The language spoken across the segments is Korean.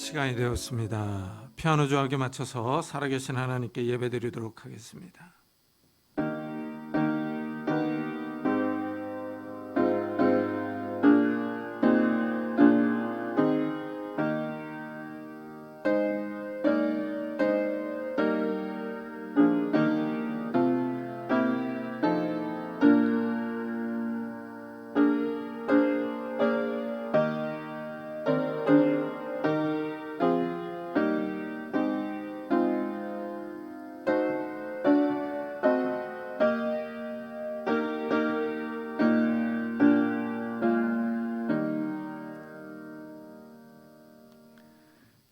시간이 되었습니다. 피아노 조각에 맞춰서 살아계신 하나님께 예배드리도록 하겠습니다.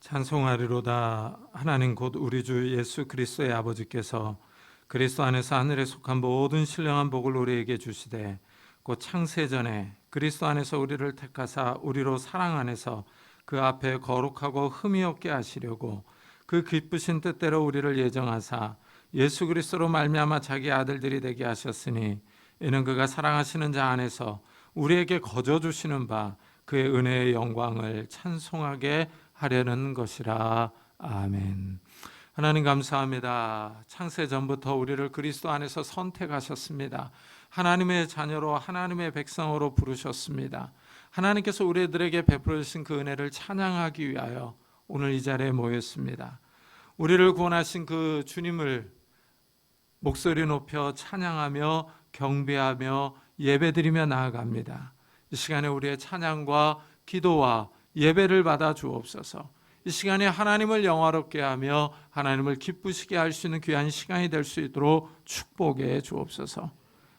찬송하리로다. 하나님 곧 우리 주 예수 그리스도의 아버지께서 그리스도 안에서 하늘에 속한 모든 신령한 복을 우리에게 주시되 곧 창세전에 그리스도 안에서 우리를 택하사 우리로 사랑 안에서 그 앞에 거룩하고 흠이 없게 하시려고 그 기쁘신 뜻대로 우리를 예정하사 예수 그리스도로 말미암아 자기 아들들이 되게 하셨으니 이는 그가 사랑하시는 자 안에서 우리에게 거저 주시는 바 그의 은혜의 영광을 찬송하게 하려는 것이라. 아멘. 하나님 감사합니다. 창세 전부터 우리를 그리스도 안에서 선택하셨습니다. 하나님의 자녀로 하나님의 백성으로 부르셨습니다. 하나님께서 우리들에게 베풀어 주신 그 은혜를 찬양하기 위하여 오늘 이 자리에 모였습니다. 우리를 구원하신 그 주님을 목소리 높여 찬양하며 경배하며 예배드리며 나아갑니다. 이 시간에 우리의 찬양과 기도와 예배를 받아 주옵소서. 이 시간에 하나님을 영화롭게 하며 하나님을 기쁘시게 할 수 있는 귀한 시간이 될 수 있도록 축복해 주옵소서.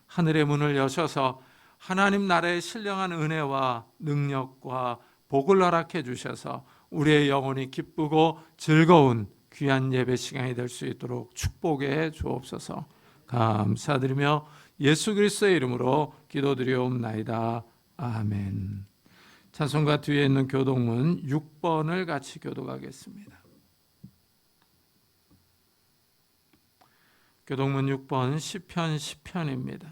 하늘의 문을 여셔서 하나님 나라의 신령한 은혜와 능력과 복을 허락해 주셔서 우리의 영혼이 기쁘고 즐거운 귀한 예배 시간이 될 수 있도록 축복해 주옵소서. 감사드리며 예수 그리스도의 이름으로 기도드리옵나이다. 아멘. 찬송가 뒤에 있는 교독문 6번을 같이 교독하겠습니다. 교독문 6번 시편 10편입니다.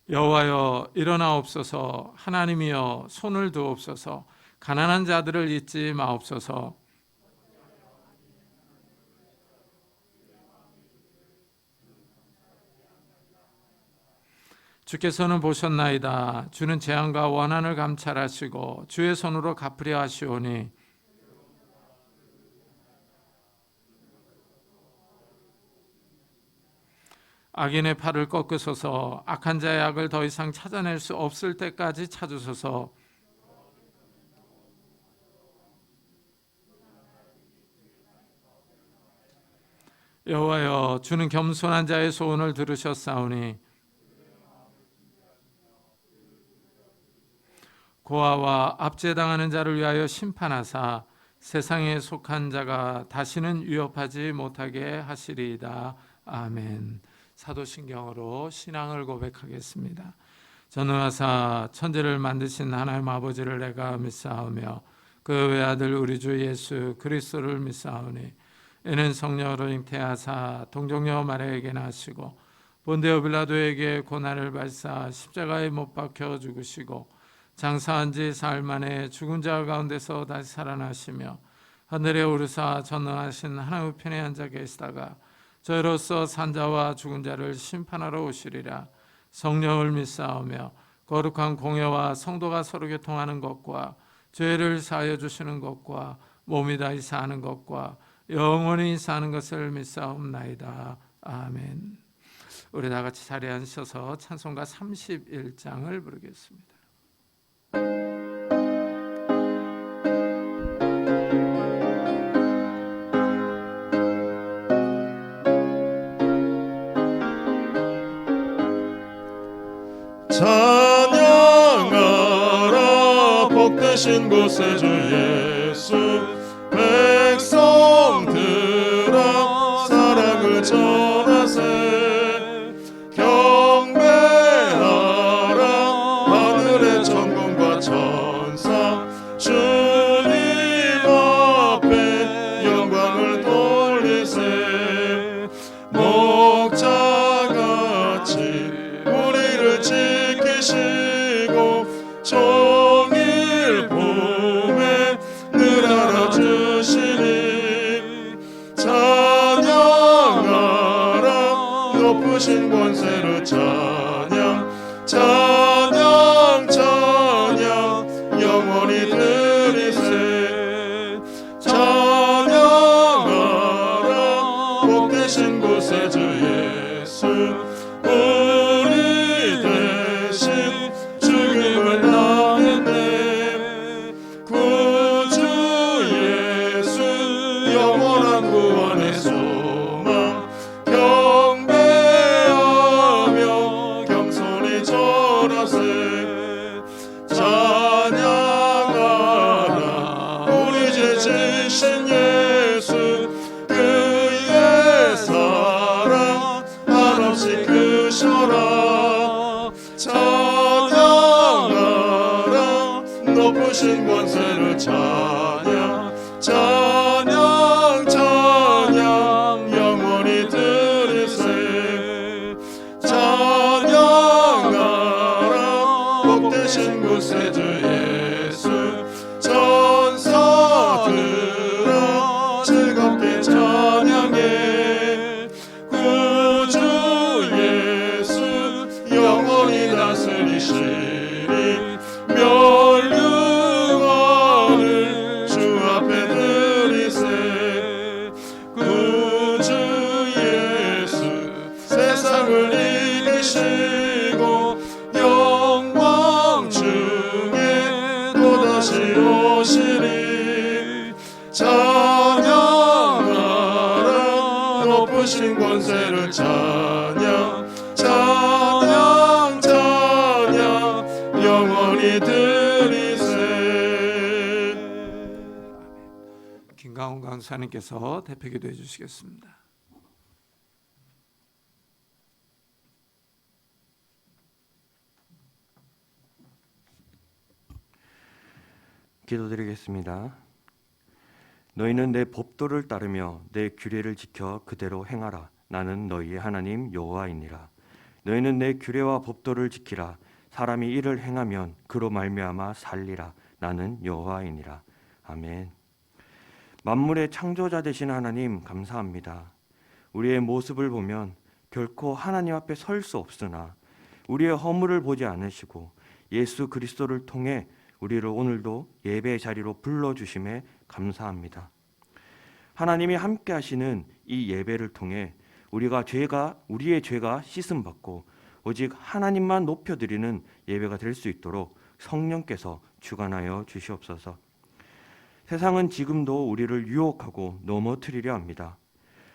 여호와여 일어나옵소서. 하나님이여 손을 두옵소서. 가난한 자들을 잊지 마옵소서. 주께서는 보셨나이다. 주는 재앙과 원한을 감찰하시고 주의 손으로 갚으려 하시오니 악인의 팔을 꺾으소서. 악한 자의 악을 더 이상 찾아낼 수 없을 때까지 찾으소서. 여호와여 주는 겸손한 자의 소원을 들으셨사오니 고아와 압제당하는 자를 위하여 심판하사 세상에 속한 자가 다시는 위협하지 못하게 하시리이다. 아멘. 사도신경으로 신앙을 고백하겠습니다. 전능하사 천지를 만드신 하나님 아버지를 내가 믿사오며 그 외아들 우리 주 예수 그리스도를 믿사오니 이는 성령으로 잉태하사 동정녀 마리아에게 나시고 본데오 빌라도에게 고난을 받사 십자가에 못 박혀 죽으시고 장사한 지 사흘 만에 죽은 자 가운데서 다시 살아나시며 하늘에 오르사 전능하신 하나님 우편에 앉아 계시다가 저희로서 산자와 죽은 자를 심판하러 오시리라. 성령을 믿사오며 거룩한 공회와 성도가 서로 교통하는 것과 죄를 사하여 주시는 것과 몸이 다시 사는 것과 영원히 사는 것을 믿사옵나이다. 아멘. 우리 다 같이 자리에 앉으셔서 찬송가 31장을 부르겠습니다. 찬양하라 복되신 곳에 주 예수 백성들아 사랑을 전하세 경배하라 하늘의 천군과 천사 주님 앞에 영광을 돌리세 목자같이 우리를 지키시고 종일 봄에 늘 높으신 권세를 찬양 찬양 찬양 영원히 드리세 찬양하라 복되신 구세주 예수 천사들아 즐겁게 찬양해 구주 예수 영원히 다스리시리 멸류관을 주 앞에 드리세 구주 예수 세상을 이기시고 영광 중에 또다시 오시리 찬양하라 높으신 권세를 찬양 찬양 찬양 영원히 드리세. 김강훈 강사님께서 대표 기도해 주시겠습니다. 기도드리겠습니다. 너희는 내 법도를 따르며 내 규례를 지켜 그대로 행하라. 나는 너희의 하나님 여호와이니라. 너희는 내 규례와 법도를 지키라. 사람이 이를 행하면 그로 말미암아 살리라. 나는 여호와이니라. 아멘. 만물의 창조자 되신 하나님 감사합니다. 우리의 모습을 보면 결코 하나님 앞에 설 수 없으나 우리의 허물을 보지 않으시고 예수 그리스도를 통해 우리를 오늘도 예배의 자리로 불러주심에 감사합니다. 하나님이 함께 하시는 이 예배를 통해 우리의 죄가 씻음받고 오직 하나님만 높여드리는 예배가 될 수 있도록 성령께서 주관하여 주시옵소서. 세상은 지금도 우리를 유혹하고 넘어뜨리려 합니다.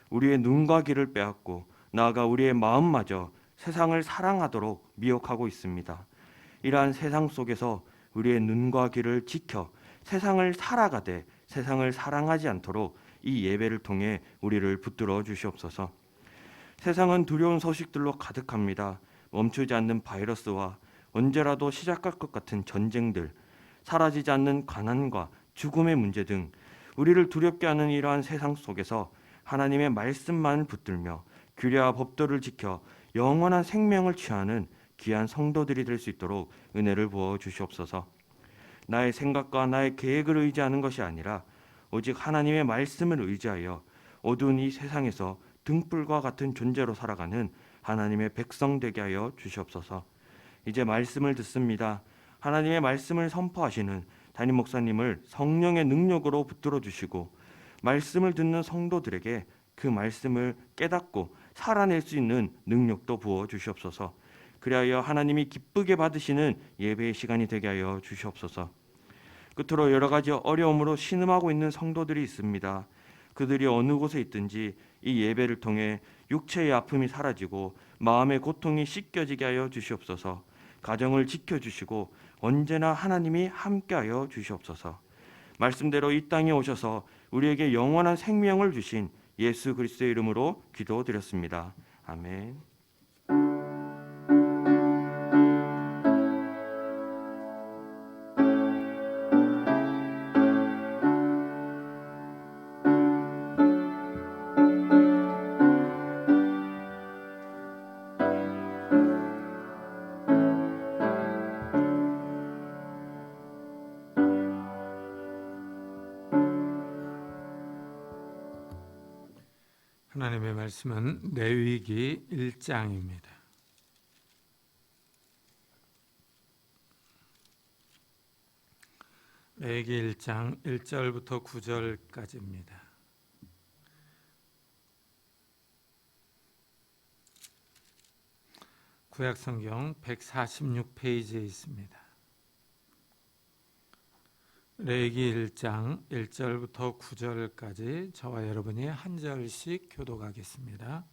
우리의 눈과 귀를 빼앗고 나아가 우리의 마음마저 세상을 사랑하도록 미혹하고 있습니다. 이러한 세상 속에서 우리의 눈과 귀를 지켜 세상을 살아가되 세상을 사랑하지 않도록 이 예배를 통해 우리를 붙들어 주시옵소서. 세상은 두려운 소식들로 가득합니다. 멈추지 않는 바이러스와 언제라도 시작할 것 같은 전쟁들, 사라지지 않는 가난과 죽음의 문제 등 우리를 두렵게 하는 이러한 세상 속에서 하나님의 말씀만을 붙들며 규례와 법도를 지켜 영원한 생명을 취하는 귀한 성도들이 될 수 있도록 은혜를 부어 주시옵소서. 나의 생각과 나의 계획을 의지하는 것이 아니라 오직 하나님의 말씀을 의지하여 어두운 이 세상에서 등불과 같은 존재로 살아가는 하나님의 백성 되게 하여 주시옵소서. 이제 말씀을 듣습니다. 하나님의 말씀을 선포하시는 담임 목사님을 성령의 능력으로 붙들어 주시고 말씀을 듣는 성도들에게 그 말씀을 깨닫고 살아낼 수 있는 능력도 부어 주시옵소서. 그리하여 하나님이 기쁘게 받으시는 예배의 시간이 되게 하여 주시옵소서. 끝으로 여러 가지 어려움으로 신음하고 있는 성도들이 있습니다. 그들이 어느 곳에 있든지 이 예배를 통해 육체의 아픔이 사라지고 마음의 고통이 씻겨지게 하여 주시옵소서. 가정을 지켜주시고 언제나 하나님이 함께하여 주시옵소서. 말씀대로 이 땅에 오셔서 우리에게 영원한 생명을 주신 예수 그리스도의 이름으로 기도드렸습니다. 아멘. 하나님의 말씀은 레위기 1장입니다. 레위기 1장 1절부터 9절까지입니다. 구약성경 146페이지에 있습니다. 레위기 1장 1절부터 9절까지 저와 여러분이 한 절씩 교독하겠습니다.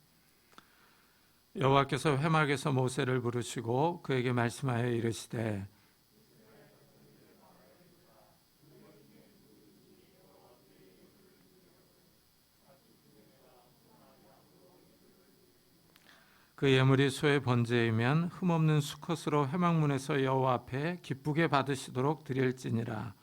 여호와께서 회막에서 모세를 부르시고 그에게 말씀하여 이르시되 그 예물이 소의 번제이면 흠없는 수컷으로 회막문에서 여호와 앞에 기쁘게 받으시도록 드릴지니라.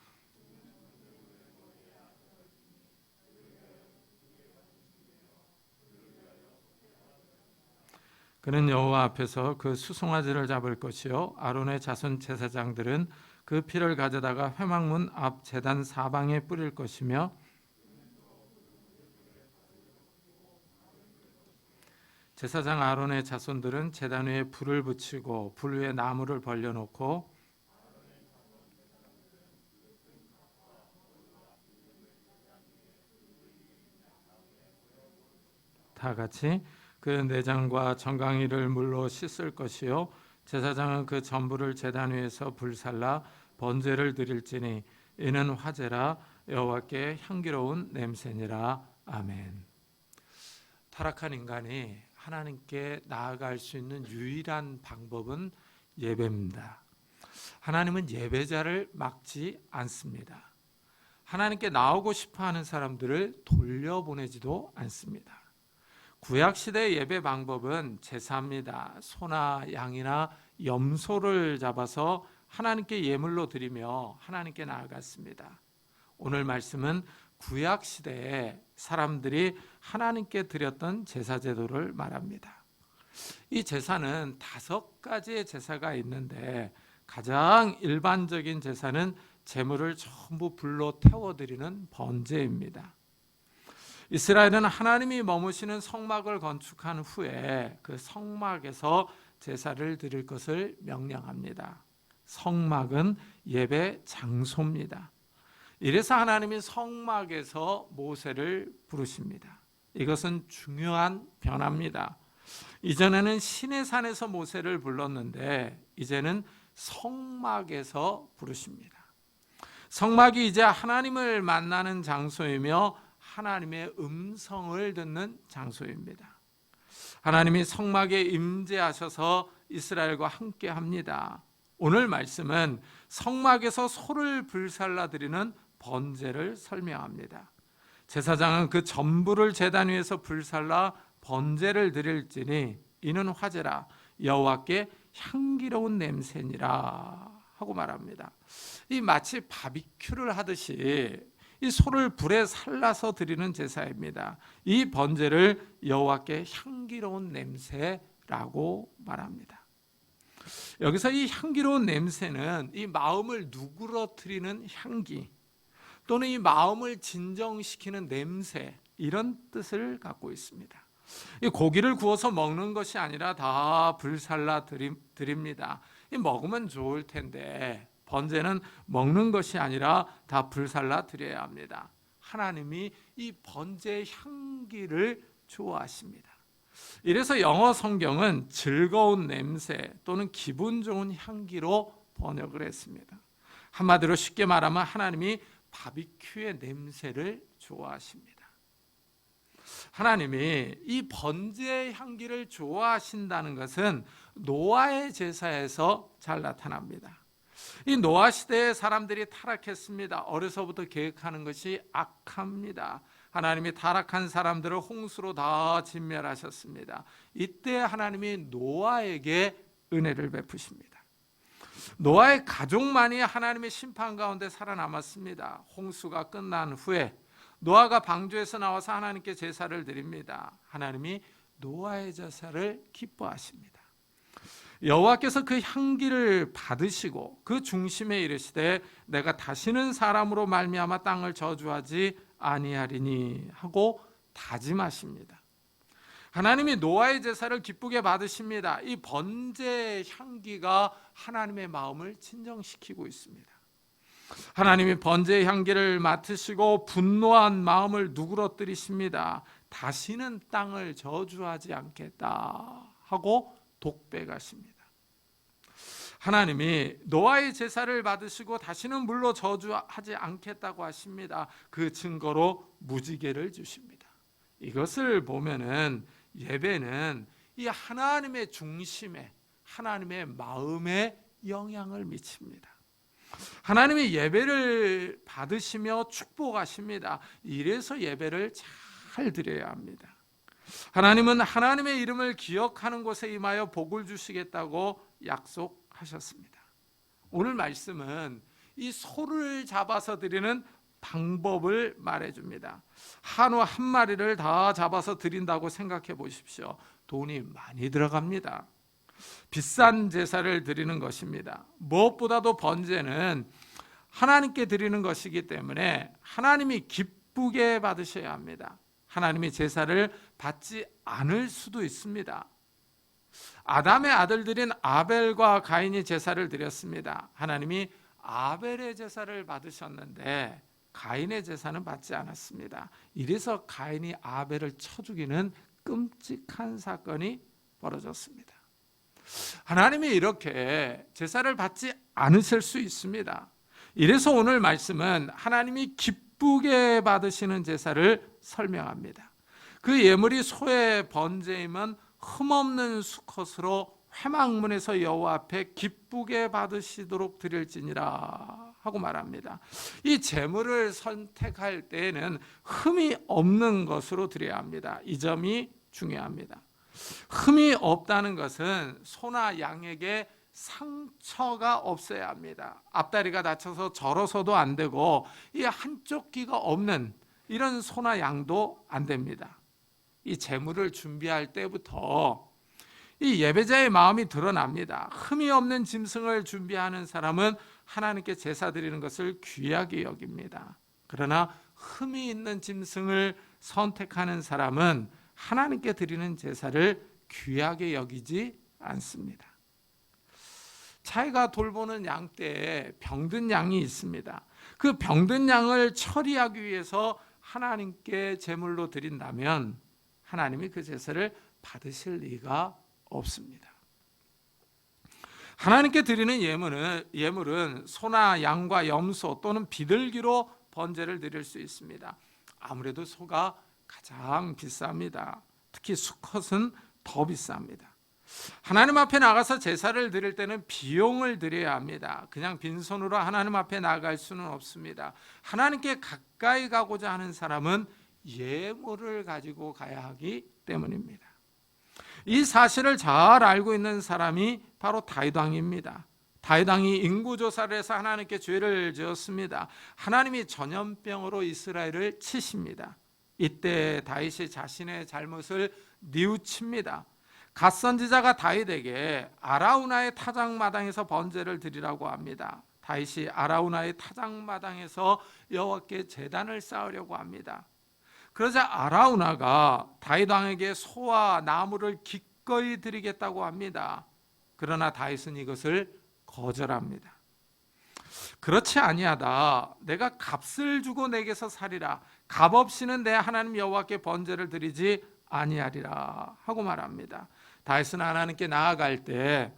그는 여호와 앞에서 그 수송아지를 잡을 것이요 아론의 자손 제사장들은 그 피를 가져다가 회막문 앞 제단 사방에 뿌릴 것이며 제사장 아론의 자손들은 제단 위에 불을 붙이고 불 위에 나무를 벌려놓고 다 같이 그 내장과 정강이를 물로 씻을 것이요 제사장은 그 전부를 제단 위에서 불살라 번제를 드릴지니 이는 화제라 여호와께 향기로운 냄새니라. 아멘. 타락한 인간이 하나님께 나아갈 수 있는 유일한 방법은 예배입니다. 하나님은 예배자를 막지 않습니다. 하나님께 나오고 싶어하는 사람들을 돌려보내지도 않습니다. 구약시대의 예배 방법은 제사입니다. 소나 양이나 염소를 잡아서 하나님께 예물로 드리며 하나님께 나아갔습니다. 오늘 말씀은 구약시대에 사람들이 하나님께 드렸던 제사 제도를 말합니다. 이 제사는 5가지의 제사가 있는데 가장 일반적인 제사는 제물을 전부 불로 태워드리는 번제입니다. 이스라엘은 하나님이 머무시는 성막을 건축한 후에 그 성막에서 제사를 드릴 것을 명령합니다. 성막은 예배 장소입니다. 이래서 하나님이 성막에서 모세를 부르십니다. 이것은 중요한 변화입니다. 이전에는 시내산에서 모세를 불렀는데 이제는 성막에서 부르십니다. 성막이 이제 하나님을 만나는 장소이며 하나님의 음성을 듣는 장소입니다. 하나님이 성막에 임재하셔서 이스라엘과 함께 합니다. 오늘 말씀은 성막에서 소를 불살라 드리는 번제를 설명합니다. 제사장은 그 전부를 제단 위에서 불살라 번제를 드릴지니 이는 화제라 여호와께 향기로운 냄새니라 하고 말합니다. 이 마치 바비큐를 하듯이 이 소를 불에 살라서 드리는 제사입니다. 이 번제를 여호와께 향기로운 냄새라고 말합니다. 여기서 이 향기로운 냄새는 이 마음을 누그러뜨리는 향기 또는 이 마음을 진정시키는 냄새 이런 뜻을 갖고 있습니다. 이 고기를 구워서 먹는 것이 아니라 다 불살라 드립니다. 이 먹으면 좋을 텐데 번제는 먹는 것이 아니라 다 불살라 드려야 합니다. 하나님이 이 번제의 향기를 좋아하십니다. 이래서 영어 성경은 즐거운 냄새 또는 기분 좋은 향기로 번역을 했습니다. 한마디로 쉽게 말하면 하나님이 바비큐의 냄새를 좋아하십니다. 하나님이 이 번제의 향기를 좋아하신다는 것은 노아의 제사에서 잘 나타납니다. 이 노아 시대에 사람들이 타락했습니다. 어려서부터 계획하는 것이 악합니다. 하나님이 타락한 사람들을 홍수로 다 진멸하셨습니다. 이때 하나님이 노아에게 은혜를 베푸십니다. 노아의 가족만이 하나님의 심판 가운데 살아남았습니다. 홍수가 끝난 후에 노아가 방주에서 나와서 하나님께 제사를 드립니다. 하나님이 노아의 제사를 기뻐하십니다. 여호와께서 그 향기를 받으시고 그 중심에 이르시되 내가 다시는 사람으로 말미암아 땅을 저주하지 아니하리니 하고 다짐하십니다. 하나님이 노아의 제사를 기쁘게 받으십니다. 이 번제의 향기가 하나님의 마음을 진정시키고 있습니다. 하나님이 번제의 향기를 맡으시고 분노한 마음을 누그러뜨리십니다. 다시는 땅을 저주하지 않겠다 하고 독백하십니다. 하나님이 노아의 제사를 받으시고 다시는 물로 저주하지 않겠다고 하십니다. 그 증거로 무지개를 주십니다. 이것을 보면은 예배는 이 하나님의 중심에 하나님의 마음에 영향을 미칩니다. 하나님이 예배를 받으시며 축복하십니다. 이래서 예배를 잘 드려야 합니다. 하나님은 하나님의 이름을 기억하는 곳에 임하여 복을 주시겠다고 약속하셨습니다. 오늘 말씀은 이 소를 잡아서 드리는 방법을 말해줍니다. 한우 한 마리를 다 잡아서 드린다고 생각해 보십시오. 돈이 많이 들어갑니다. 비싼 제사를 드리는 것입니다. 무엇보다도 번제는 하나님께 드리는 것이기 때문에 하나님이 기쁘게 받으셔야 합니다. 하나님이 제사를 받지 않을 수도 있습니다. 아담의 아들들인 아벨과 가인이 제사를 드렸습니다. 하나님이 아벨의 제사를 받으셨는데 가인의 제사는 받지 않았습니다. 이래서 가인이 아벨을 쳐 죽이는 끔찍한 사건이 벌어졌습니다. 하나님이 이렇게 제사를 받지 않으실 수 있습니다. 이래서 오늘 말씀은 하나님이 기쁘게 받으시는 제사를 설명합니다. 그 예물이 소의 번제이면 흠없는 수컷으로 회막문에서 여호와 앞에 기쁘게 받으시도록 드릴지니라 하고 말합니다. 이 제물을 선택할 때에는 흠이 없는 것으로 드려야 합니다. 이 점이 중요합니다. 흠이 없다는 것은 소나 양에게 상처가 없어야 합니다. 앞다리가 다쳐서 절어서도 안 되고 이 한쪽 귀가 없는 이런 소나 양도 안 됩니다. 이 제물을 준비할 때부터 이 예배자의 마음이 드러납니다. 흠이 없는 짐승을 준비하는 사람은 하나님께 제사 드리는 것을 귀하게 여깁니다. 그러나 흠이 있는 짐승을 선택하는 사람은 하나님께 드리는 제사를 귀하게 여기지 않습니다. 자기가 돌보는 양 떼에 병든 양이 있습니다. 그 병든 양을 처리하기 위해서 하나님께 제물로 드린다면 하나님이 그 제사를 받으실 리가 없습니다. 하나님께 드리는 예물은 소나 양과 염소 또는 비둘기로 번제를 드릴 수 있습니다. 아무래도 소가 가장 비쌉니다. 특히 수컷은 더 비쌉니다. 하나님 앞에 나가서 제사를 드릴 때는 비용을 드려야 합니다. 그냥 빈손으로 하나님 앞에 나갈 수는 없습니다. 하나님께 가까이 가고자 하는 사람은 예물을 가지고 가야 하기 때문입니다. 이 사실을 잘 알고 있는 사람이 바로 다윗 왕입니다. 다윗 왕이 인구조사를 해서 하나님께 죄를 지었습니다. 하나님이 전염병으로 이스라엘을 치십니다. 이때 다윗이 자신의 잘못을 뉘우칩니다. 갓선지자가 다윗에게 아라우나의 타작마당에서 번제를 드리라고 합니다. 다윗이 아라우나의 타작마당에서 여호와께 제단을 쌓으려고 합니다. 그러자 아라우나가 다윗 왕에게 소와 나무를 기꺼이 드리겠다고 합니다. 그러나 다윗은 이것을 거절합니다. 그렇지 아니하다. 내가 값을 주고 내게서 살이라. 값 없이는 내 하나님 여호와께 번제를 드리지 아니하리라 하고 말합니다. 다윗은 하나님께 나아갈 때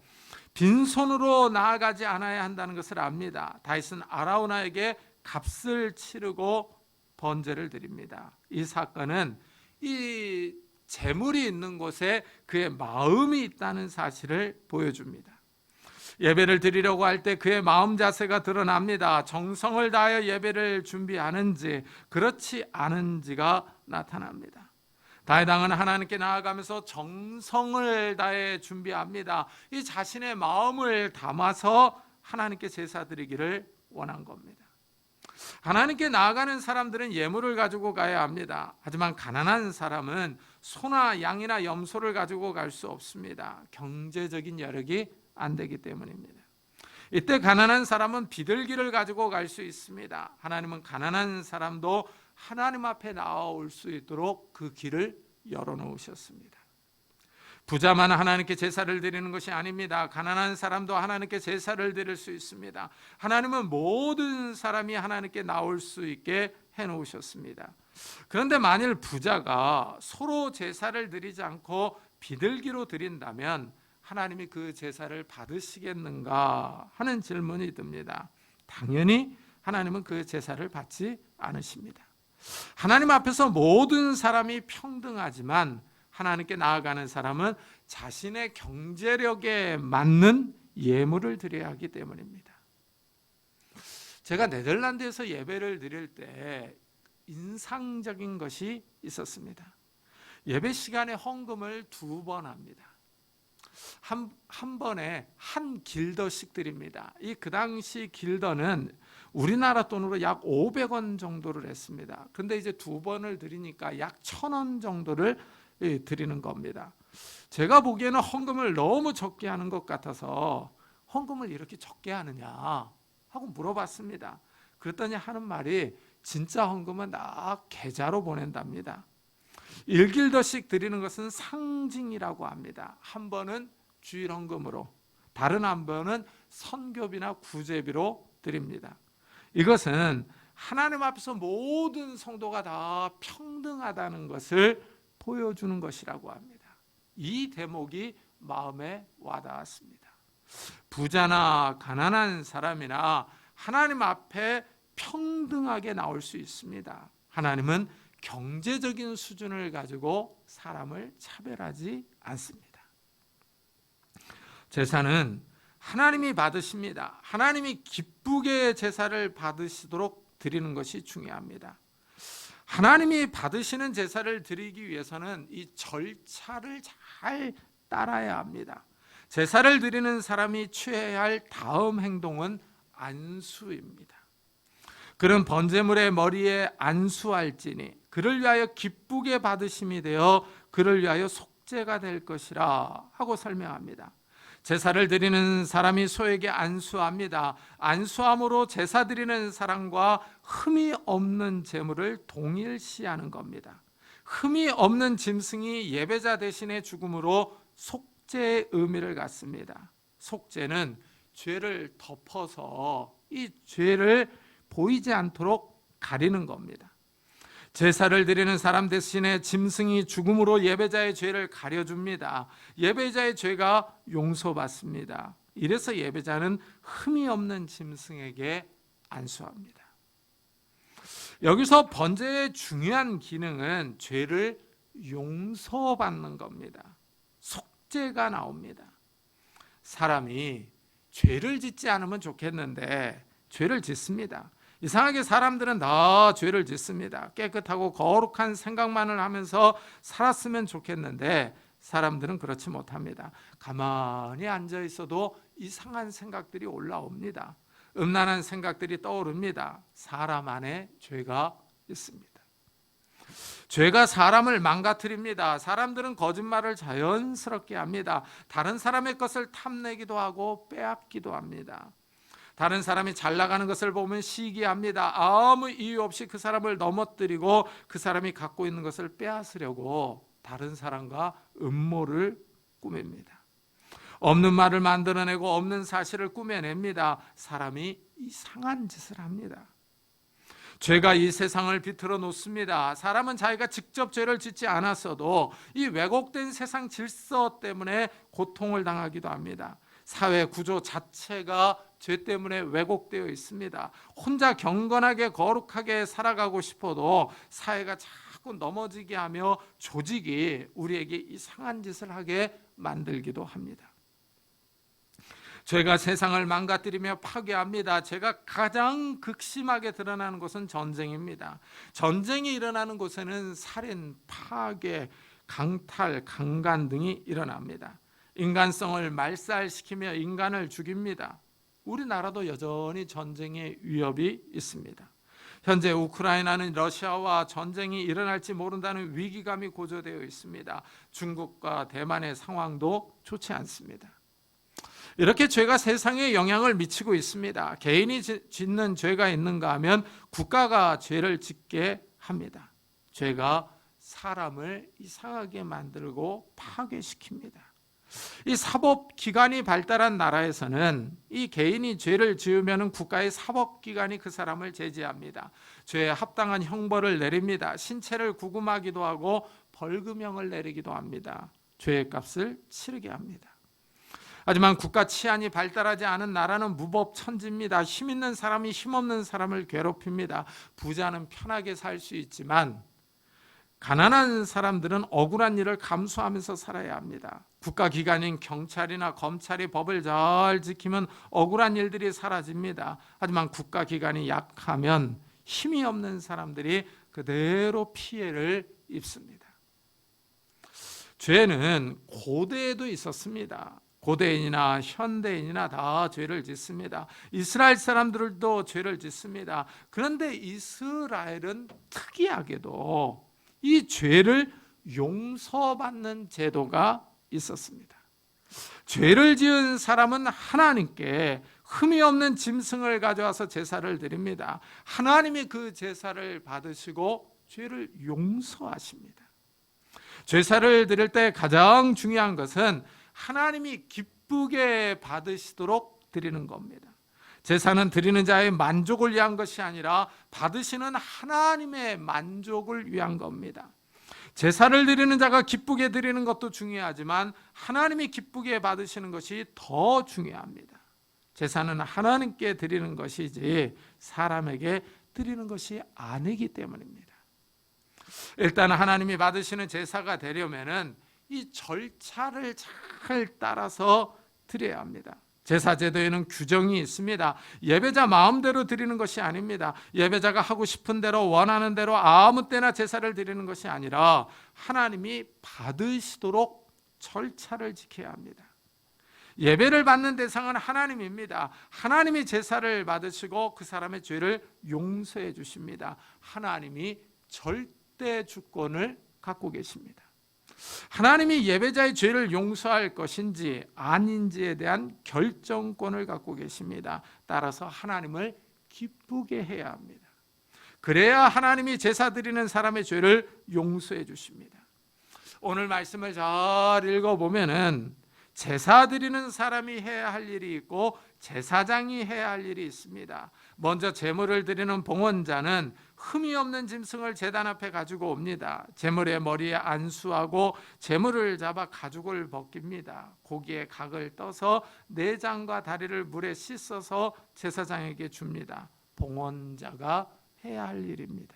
빈손으로 나아가지 않아야 한다는 것을 압니다. 다윗은 아라우나에게 값을 치르고 번제를 드립니다. 이 사건은 이 재물이 있는 곳에 그의 마음이 있다는 사실을 보여줍니다. 예배를 드리려고 할 때 그의 마음 자세가 드러납니다. 정성을 다하여 예배를 준비하는지 그렇지 않은지가 나타납니다. 다윗 왕은 하나님께 나아가면서 정성을 다해 준비합니다. 이 자신의 마음을 담아서 하나님께 제사 드리기를 원한 겁니다. 하나님께 나아가는 사람들은 예물을 가지고 가야 합니다. 하지만 가난한 사람은 소나 양이나 염소를 가지고 갈 수 없습니다. 경제적인 여력이 안 되기 때문입니다. 이때 가난한 사람은 비둘기를 가지고 갈 수 있습니다. 하나님은 가난한 사람도 하나님 앞에 나올 수 있도록 그 길을 열어놓으셨습니다. 부자만 하나님께 제사를 드리는 것이 아닙니다. 가난한 사람도 하나님께 제사를 드릴 수 있습니다. 하나님은 모든 사람이 하나님께 나올 수 있게 해놓으셨습니다. 그런데 만일 부자가 서로 제사를 드리지 않고 비둘기로 드린다면 하나님이 그 제사를 받으시겠는가 하는 질문이 듭니다. 당연히 하나님은 그 제사를 받지 않으십니다. 하나님 앞에서 모든 사람이 평등하지만 하나님께 나아가는 사람은 자신의 경제력에 맞는 예물을 드려야 하기 때문입니다. 제가 네덜란드에서 예배를 드릴 때 인상적인 것이 있었습니다. 예배 시간에 헌금을 2번 합니다. 한 번에 한 길더씩 드립니다. 그 당시 길더는 우리나라 돈으로 약 500원 정도를 했습니다. 그런데 이제 2번을 드리니까 약 1,000원 정도를 드리는 겁니다. 제가 보기에는 헌금을 너무 적게 하는 것 같아서 헌금을 이렇게 적게 하느냐 하고 물어봤습니다. 그랬더니 하는 말이 진짜 헌금은 나 계좌로 보낸답니다. 1길더씩 드리는 것은 상징이라고 합니다. 한 번은 주일 헌금으로, 다른 한 번은 선교비나 구제비로 드립니다. 이것은 하나님 앞에서 모든 성도가 다 평등하다는 것을 보여주는 것이라고 합니다. 이 대목이 마음에 와닿았습니다. 부자나 가난한 사람이나 하나님 앞에 평등하게 나올 수 있습니다. 하나님은 경제적인 수준을 가지고 사람을 차별하지 않습니다. 제사는 하나님이 받으십니다. 하나님이 기쁘게 제사를 받으시도록 드리는 것이 중요합니다. 하나님이 받으시는 제사를 드리기 위해서는 이 절차를 잘 따라야 합니다. 제사를 드리는 사람이 취해야 할 다음 행동은 안수입니다. 그는 번제물의 머리에 안수할지니 그를 위하여 기쁘게 받으심이 되어 그를 위하여 속죄가 될 것이라 하고 설명합니다. 제사를 드리는 사람이 소에게 안수합니다. 안수함으로 제사 드리는 사람과 흠이 없는 제물을 동일시하는 겁니다. 흠이 없는 짐승이 예배자 대신에 죽음으로 속죄의 의미를 갖습니다. 속죄는 죄를 덮어서 이 죄를 보이지 않도록 가리는 겁니다. 제사를 드리는 사람 대신에 짐승이 죽음으로 예배자의 죄를 가려줍니다. 예배자의 죄가 용서받습니다. 이래서 예배자는 흠이 없는 짐승에게 안수합니다. 여기서 번제의 중요한 기능은 죄를 용서받는 겁니다. 속죄가 나옵니다. 사람이 죄를 짓지 않으면 좋겠는데 죄를 짓습니다. 이상하게 사람들은 다 죄를 짓습니다. 깨끗하고 거룩한 생각만을 하면서 살았으면 좋겠는데 사람들은 그렇지 못합니다. 가만히 앉아 있어도 이상한 생각들이 올라옵니다. 음란한 생각들이 떠오릅니다. 사람 안에 죄가 있습니다. 죄가 사람을 망가뜨립니다. 사람들은 거짓말을 자연스럽게 합니다. 다른 사람의 것을 탐내기도 하고 빼앗기도 합니다. 다른 사람이 잘 나가는 것을 보면 시기합니다. 아무 이유 없이 그 사람을 넘어뜨리고 그 사람이 갖고 있는 것을 빼앗으려고 다른 사람과 음모를 꾸밉니다. 없는 말을 만들어내고 없는 사실을 꾸며냅니다. 사람이 이상한 짓을 합니다. 죄가 이 세상을 비틀어 놓습니다. 사람은 자기가 직접 죄를 짓지 않았어도 이 왜곡된 세상 질서 때문에 고통을 당하기도 합니다. 사회 구조 자체가 죄 때문에 왜곡되어 있습니다. 혼자 경건하게 거룩하게 살아가고 싶어도 사회가 자꾸 넘어지게 하며 조직이 우리에게 이상한 짓을 하게 만들기도 합니다. 죄가 세상을 망가뜨리며 파괴합니다. 죄가 가장 극심하게 드러나는 곳은 전쟁입니다. 전쟁이 일어나는 곳에는 살인, 파괴, 강탈, 강간 등이 일어납니다. 인간성을 말살시키며 인간을 죽입니다. 우리나라도 여전히 전쟁의 위협이 있습니다. 현재 우크라이나는 러시아와 전쟁이 일어날지 모른다는 위기감이 고조되어 있습니다. 중국과 대만의 상황도 좋지 않습니다. 이렇게 죄가 세상에 영향을 미치고 있습니다. 개인이 짓는 죄가 있는가 하면 국가가 죄를 짓게 합니다. 죄가 사람을 이상하게 만들고 파괴시킵니다. 이 사법기관이 발달한 나라에서는 이 개인이 죄를 지으면 국가의 사법기관이 그 사람을 제지합니다. 죄에 합당한 형벌을 내립니다. 신체를 구금하기도 하고 벌금형을 내리기도 합니다. 죄의 값을 치르게 합니다. 하지만 국가 치안이 발달하지 않은 나라는 무법천지입니다. 힘 있는 사람이 힘없는 사람을 괴롭힙니다. 부자는 편하게 살 수 있지만 가난한 사람들은 억울한 일을 감수하면서 살아야 합니다. 국가기관인 경찰이나 검찰이 법을 잘 지키면 억울한 일들이 사라집니다. 하지만 국가기관이 약하면 힘이 없는 사람들이 그대로 피해를 입습니다. 죄는 고대에도 있었습니다. 고대인이나 현대인이나 다 죄를 짓습니다. 이스라엘 사람들도 죄를 짓습니다. 그런데 이스라엘은 특이하게도 이 죄를 용서받는 제도가 있었습니다. 죄를 지은 사람은 하나님께 흠이 없는 짐승을 가져와서 제사를 드립니다. 하나님이 그 제사를 받으시고 죄를 용서하십니다. 제사를 드릴 때 가장 중요한 것은 하나님이 기쁘게 받으시도록 드리는 겁니다. 제사는 드리는 자의 만족을 위한 것이 아니라 받으시는 하나님의 만족을 위한 겁니다. 제사를 드리는 자가 기쁘게 드리는 것도 중요하지만 하나님이 기쁘게 받으시는 것이 더 중요합니다. 제사는 하나님께 드리는 것이지 사람에게 드리는 것이 아니기 때문입니다. 일단 하나님이 받으시는 제사가 되려면은 이 절차를 잘 따라서 드려야 합니다. 제사 제도에는 규정이 있습니다. 예배자 마음대로 드리는 것이 아닙니다. 예배자가 하고 싶은 대로 원하는 대로 아무 때나 제사를 드리는 것이 아니라 하나님이 받으시도록 절차를 지켜야 합니다. 예배를 받는 대상은 하나님입니다. 하나님이 제사를 받으시고 그 사람의 죄를 용서해 주십니다. 하나님이 절대 주권을 갖고 계십니다. 하나님이 예배자의 죄를 용서할 것인지 아닌지에 대한 결정권을 갖고 계십니다. 따라서 하나님을 기쁘게 해야 합니다. 그래야 하나님이 제사 드리는 사람의 죄를 용서해 주십니다. 오늘 말씀을 잘 읽어보면은 제사 드리는 사람이 해야 할 일이 있고 제사장이 해야 할 일이 있습니다. 먼저 제물을 드리는 봉헌자는 흠이 없는 짐승을 제단 앞에 가지고 옵니다. 제물의 머리에 안수하고 제물을 잡아 가죽을 벗깁니다. 고기의 각을 떠서 내장과 다리를 물에 씻어서 제사장에게 줍니다. 봉헌자가 해야 할 일입니다.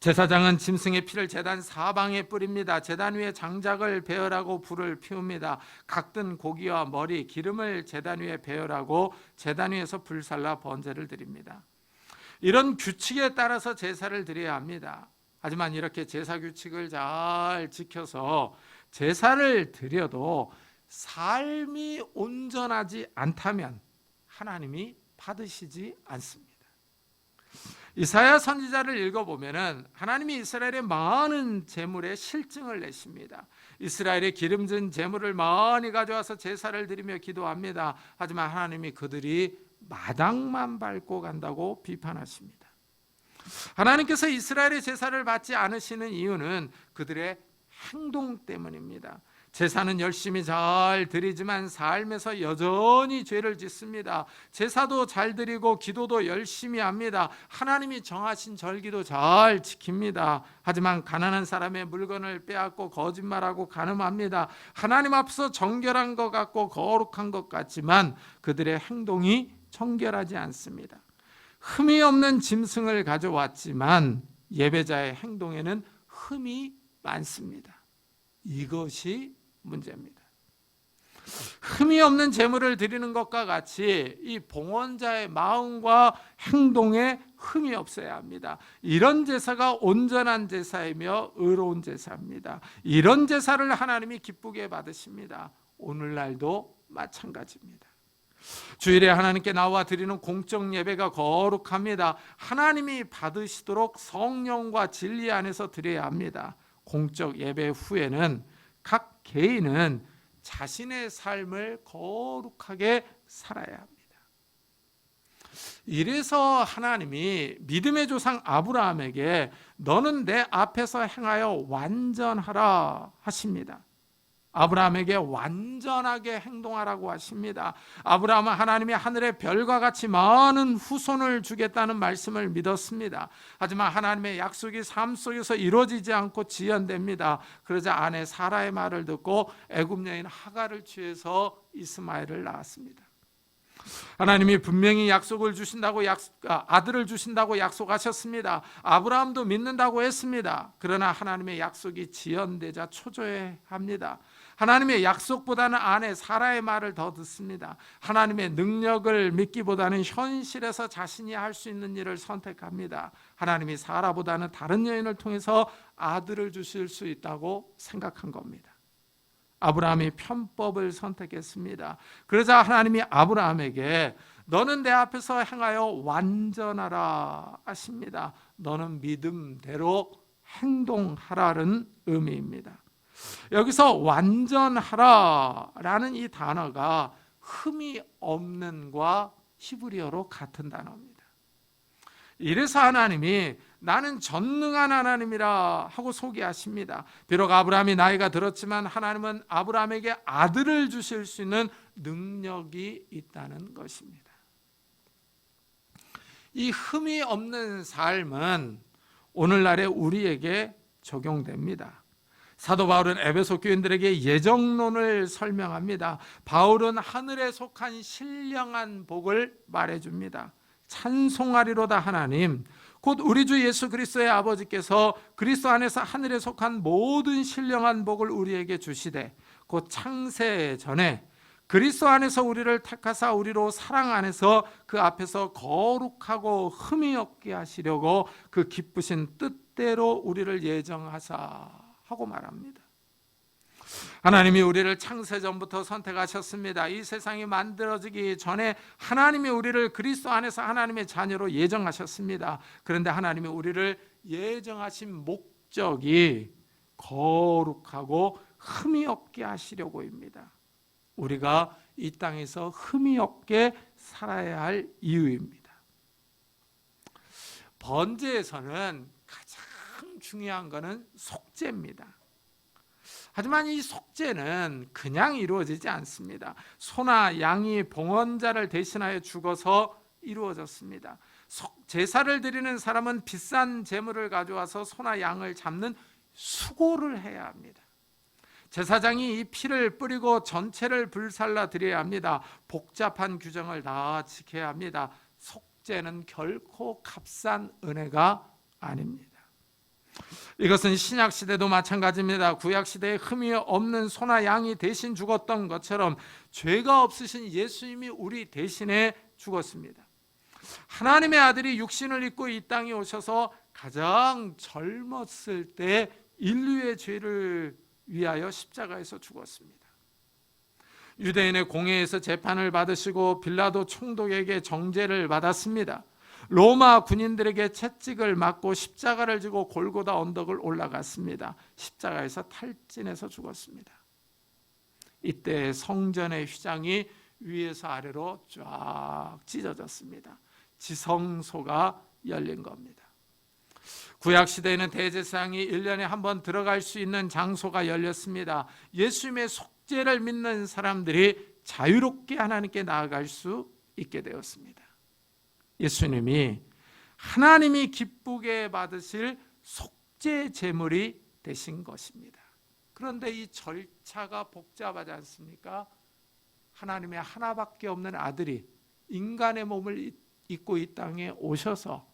제사장은 짐승의 피를 제단 사방에 뿌립니다. 제단 위에 장작을 배열하고 불을 피웁니다. 각든 고기와 머리, 기름을 제단 위에 배열하고 제단 위에서 불살라 번제를 드립니다. 이런 규칙에 따라서 제사를 드려야 합니다. 하지만 이렇게 제사 규칙을 잘 지켜서 제사를 드려도 삶이 온전하지 않다면 하나님이 받으시지 않습니다. 이사야 선지자를 읽어보면은 하나님이 이스라엘의 많은 제물의 실증을 내십니다. 이스라엘의 기름진 제물을 많이 가져와서 제사를 드리며 기도합니다. 하지만 하나님이 그들이 마당만 밟고 간다고 비판하십니다. 하나님께서 이스라엘의 제사를 받지 않으시는 이유는 그들의 행동 때문입니다. 제사는 열심히 잘 드리지만 삶에서 여전히 죄를 짓습니다. 제사도 잘 드리고 기도도 열심히 합니다. 하나님이 정하신 절기도 잘 지킵니다. 하지만 가난한 사람의 물건을 빼앗고 거짓말하고 간음합니다. 하나님 앞서 정결한 것 같고 거룩한 것 같지만 그들의 행동이 정결하지 않습니다. 흠이 없는 짐승을 가져왔지만 예배자의 행동에는 흠이 많습니다. 이것이 문제입니다. 흠이 없는 제물을 드리는 것과 같이 이 봉헌자의 마음과 행동에 흠이 없어야 합니다. 이런 제사가 온전한 제사이며 의로운 제사입니다. 이런 제사를 하나님이 기쁘게 받으십니다. 오늘날도 마찬가지입니다. 주일에 하나님께 나와 드리는 공적 예배가 거룩합니다. 하나님이 받으시도록 성령과 진리 안에서 드려야 합니다. 공적 예배 후에는 각 개인은 자신의 삶을 거룩하게 살아야 합니다. 이래서 하나님이 믿음의 조상 아브라함에게 너는 내 앞에서 행하여 완전하라 하십니다. 아브라함에게 완전하게 행동하라고 하십니다. 아브라함은 하나님이 하늘의 별과 같이 많은 후손을 주겠다는 말씀을 믿었습니다. 하지만 하나님의 약속이 삶 속에서 이루어지지 않고 지연됩니다. 그러자 아내 사라의 말을 듣고 애굽 여인 하갈을 취해서 이스마엘을 낳았습니다. 하나님이 분명히 약속을 주신다고 아들을 주신다고 약속하셨습니다. 아브라함도 믿는다고 했습니다. 그러나 하나님의 약속이 지연되자 초조해합니다. 하나님의 약속보다는 아내 사라의 말을 더 듣습니다. 하나님의 능력을 믿기보다는 현실에서 자신이 할 수 있는 일을 선택합니다. 하나님이 사라보다는 다른 여인을 통해서 아들을 주실 수 있다고 생각한 겁니다. 아브라함이 편법을 선택했습니다. 그러자 하나님이 아브라함에게 너는 내 앞에서 행하여 완전하라 하십니다. 너는 믿음대로 행동하라는 의미입니다. 여기서 완전하라라는 이 단어가 흠이 없는과 히브리어로 같은 단어입니다. 이래서 하나님이 나는 전능한 하나님이라 하고 소개하십니다. 비록 아브라함이 나이가 들었지만 하나님은 아브라함에게 아들을 주실 수 있는 능력이 있다는 것입니다. 이 흠이 없는 삶은 오늘날의 우리에게 적용됩니다. 사도 바울은 에베소 교인들에게 예정론을 설명합니다. 바울은 하늘에 속한 신령한 복을 말해줍니다. 찬송하리로다 하나님, 곧 우리 주 예수 그리스도의 아버지께서 그리스도 안에서 하늘에 속한 모든 신령한 복을 우리에게 주시되 곧 창세 전에 그리스도 안에서 우리를 택하사 우리로 사랑 안에서 그 앞에서 거룩하고 흠이 없게 하시려고 그 기쁘신 뜻대로 우리를 예정하사 하고 말합니다. 하나님이 우리를 창세전부터 선택하셨습니다. 이 세상이 만들어지기 전에 하나님이 우리를 그리스도 안에서 하나님의 자녀로 예정하셨습니다. 그런데 하나님이 우리를 예정하신 목적이 거룩하고 흠이 없게 하시려고입니다. 우리가 이 땅에서 흠이 없게 살아야 할 이유입니다. 번제에서는 가장 중요한 것은 속죄입니다. 하지만 이 속죄는 그냥 이루어지지 않습니다. 소나 양이 봉헌자를 대신하여 죽어서 이루어졌습니다. 제사를 드리는 사람은 비싼 제물을 가져와서 소나 양을 잡는 수고를 해야 합니다. 제사장이 이 피를 뿌리고 전체를 불살라 드려야 합니다. 복잡한 규정을 다 지켜야 합니다. 속죄는 결코 값싼 은혜가 아닙니다. 이것은 신약 시대도 마찬가지입니다. 구약 시대에 흠이 없는 소나 양이 대신 죽었던 것처럼 죄가 없으신 예수님이 우리 대신에 죽었습니다. 하나님의 아들이 육신을 입고 이 땅에 오셔서 가장 젊었을 때 인류의 죄를 위하여 십자가에서 죽었습니다. 유대인의 공회에서 재판을 받으시고 빌라도 총독에게 정죄를 받았습니다. 로마 군인들에게 채찍을 맞고 십자가를 지고 골고다 언덕을 올라갔습니다. 십자가에서 탈진해서 죽었습니다. 이때 성전의 휘장이 위에서 아래로 쫙 찢어졌습니다. 지성소가 열린 겁니다. 구약 시대에는 대제사장이 1년에 한 번 들어갈 수 있는 장소가 열렸습니다. 예수님의 속죄를 믿는 사람들이 자유롭게 하나님께 나아갈 수 있게 되었습니다. 예수님이 하나님이 기쁘게 받으실 속죄 제물이 되신 것입니다. 그런데 이 절차가 복잡하지 않습니까? 하나님의 하나밖에 없는 아들이 인간의 몸을 입고 이 땅에 오셔서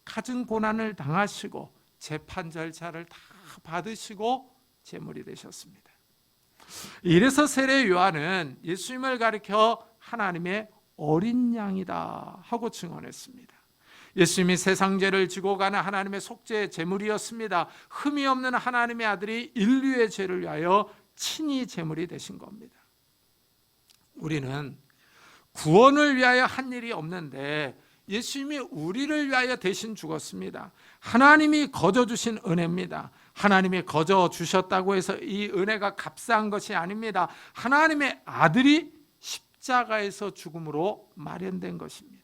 갖은 고난을 당하시고 재판 절차를 다 받으시고 제물이 되셨습니다. 이래서 세례 요한은 예수님을 가리켜 하나님의 어린 양이다 하고 증언했습니다. 예수님이 세상 죄를 지고 가는 하나님의 속죄 제물이었습니다. 흠이 없는 하나님의 아들이 인류의 죄를 위하여 친히 제물이 되신 겁니다. 우리는 구원을 위하여 한 일이 없는데 예수님이 우리를 위하여 대신 죽었습니다. 하나님이 거저 주신 은혜입니다. 하나님이 거저 주셨다고 해서 이 은혜가 값싼 것이 아닙니다. 하나님의 아들이 십자가에서 죽음으로 마련된 것입니다.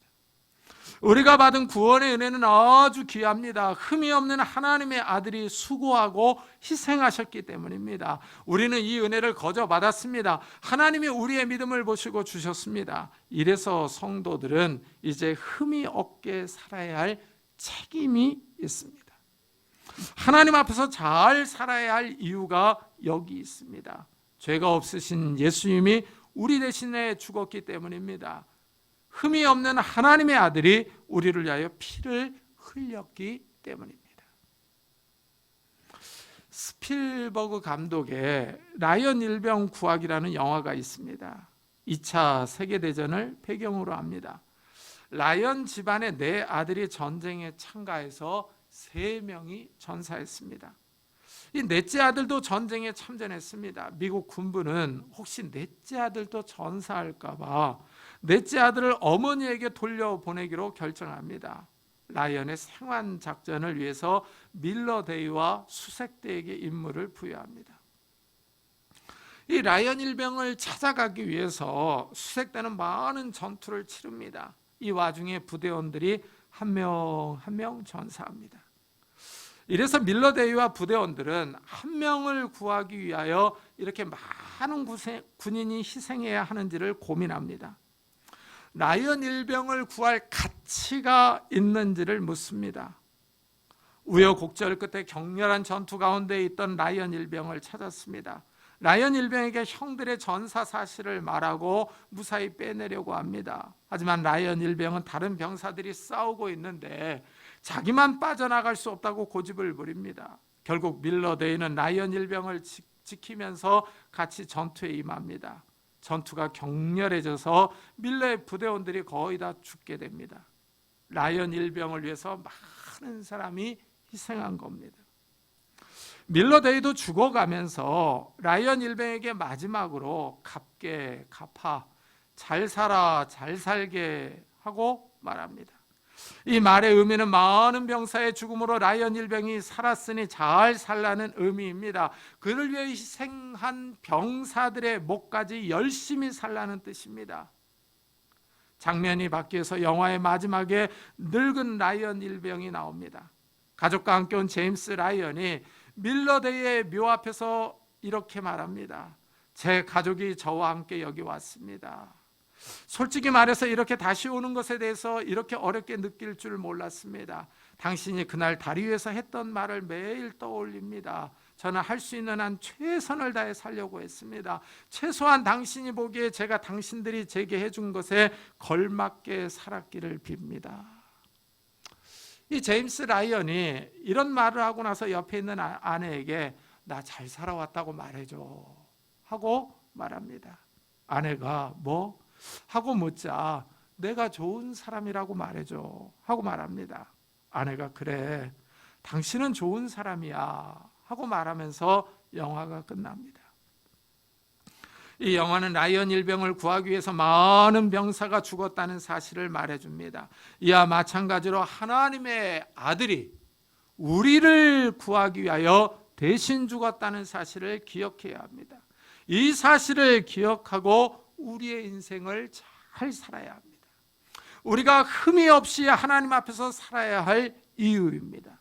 우리가 받은 구원의 은혜는 아주 귀합니다. 흠이 없는 하나님의 아들이 수고하고 희생하셨기 때문입니다. 우리는 이 은혜를 거저 받았습니다. 하나님이 우리의 믿음을 보시고 주셨습니다. 이래서 성도들은 이제 흠이 없게 살아야 할 책임이 있습니다. 하나님 앞에서 잘 살아야 할 이유가 여기 있습니다. 죄가 없으신 예수님이 우리 대신에 죽었기 때문입니다. 흠이 없는 하나님의 아들이 우리를 위하여 피를 흘렸기 때문입니다. 스필버그 감독의 라이언 일병 구하기라는 영화가 있습니다. 2차 세계대전을 배경으로 합니다. 라이언 집안의 4 아들이 전쟁에 참가해서 3명이 전사했습니다. 이 넷째 아들도 전쟁에 참전했습니다. 미국 군부는 혹시 넷째 아들도 전사할까 봐 넷째 아들을 어머니에게 돌려보내기로 결정합니다. 라이언의 생환 작전을 위해서 밀러데이와 수색대에게 임무를 부여합니다. 이 라이언 일병을 찾아가기 위해서 수색대는 많은 전투를 치릅니다. 이 와중에 부대원들이 한 명 한 명 전사합니다. 이래서 밀러데이와 부대원들은 한 명을 구하기 위하여 이렇게 많은 군인이 희생해야 하는지를 고민합니다. 라이언 일병을 구할 가치가 있는지를 묻습니다. 우여곡절 끝에 격렬한 전투 가운데 있던 라이언 일병을 찾았습니다. 라이언 일병에게 형들의 전사 사실을 말하고 무사히 빼내려고 합니다. 하지만 라이언 일병은 다른 병사들이 싸우고 있는데 자기만 빠져나갈 수 없다고 고집을 부립니다. 결국 밀러데이는 라이언 일병을 지키면서 같이 전투에 임합니다. 전투가 격렬해져서 밀러의 부대원들이 거의 다 죽게 됩니다. 라이언 일병을 위해서 많은 사람이 희생한 겁니다. 밀러데이도 죽어가면서 라이언 일병에게 마지막으로 갚게 갚아, 잘 살아 잘 살게 하고 말합니다. 이 말의 의미는 많은 병사의 죽음으로 라이언 일병이 살았으니 잘 살라는 의미입니다. 그를 위해 희생한 병사들의 목까지 열심히 살라는 뜻입니다. 장면이 바뀌어서 영화의 마지막에 늙은 라이언 일병이 나옵니다. 가족과 함께 온 제임스 라이언이 밀러데이의 묘 앞에서 이렇게 말합니다. 제 가족이 저와 함께 여기 왔습니다. 솔직히 말해서 이렇게 다시 오는 것에 대해서 이렇게 어렵게 느낄 줄 몰랐습니다. 당신이 그날 다리 위에서 했던 말을 매일 떠올립니다. 저는 할 수 있는 한 최선을 다해 살려고 했습니다. 최소한 당신이 보기에 제가 당신들이 제게 해준 것에 걸맞게 살았기를 빕니다. 이 제임스 라이언이 이런 말을 하고 나서 옆에 있는 아내에게 나 잘 살아왔다고 말해줘 하고 말합니다. 아내가 뭐? 하고 묻자 내가 좋은 사람이라고 말해줘 하고 말합니다. 아내가 그래 당신은 좋은 사람이야 하고 말하면서 영화가 끝납니다. 이 영화는 라이언 일병을 구하기 위해서 많은 병사가 죽었다는 사실을 말해줍니다. 이와 마찬가지로 하나님의 아들이 우리를 구하기 위하여 대신 죽었다는 사실을 기억해야 합니다. 이 사실을 기억하고 우리의 인생을 잘 살아야 합니다. 우리가 흠이 없이 하나님 앞에서 살아야 할 이유입니다.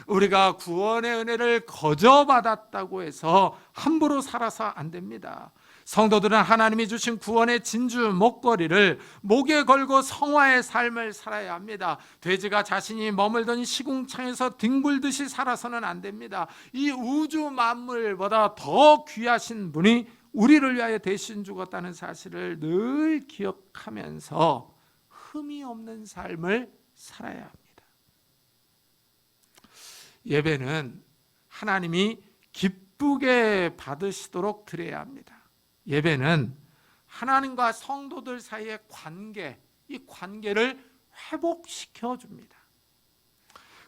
우리가 구원의 은혜를 거저 받았다고 해서 함부로 살아서 안 됩니다. 성도들은 하나님이 주신 구원의 진주 목걸이를 목에 걸고 성화의 삶을 살아야 합니다. 돼지가 자신이 머물던 시궁창에서 뒹굴듯이 살아서는 안 됩니다. 이 우주 만물보다 더 귀하신 분이 우리를 위하여 대신 죽었다는 사실을 늘 기억하면서 흠이 없는 삶을 살아야 합니다. 예배는 하나님이 기쁘게 받으시도록 드려야 합니다. 예배는 하나님과 성도들 사이의 관계, 이 관계를 회복시켜 줍니다.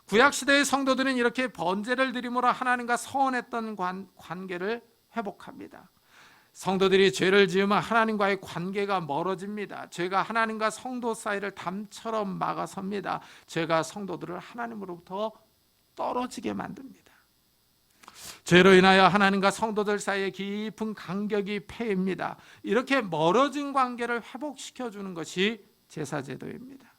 구약시대의 성도들은 이렇게 번제를 드림으로 하나님과 서원했던 관계를 회복합니다. 성도들이 죄를 지으면 하나님과의 관계가 멀어집니다. 죄가 하나님과 성도 사이를 담처럼 막아섭니다. 죄가 성도들을 하나님으로부터 떨어지게 만듭니다. 죄로 인하여 하나님과 성도들 사이에 깊은 간격이 패입니다. 이렇게 멀어진 관계를 회복시켜주는 것이 제사제도입니다.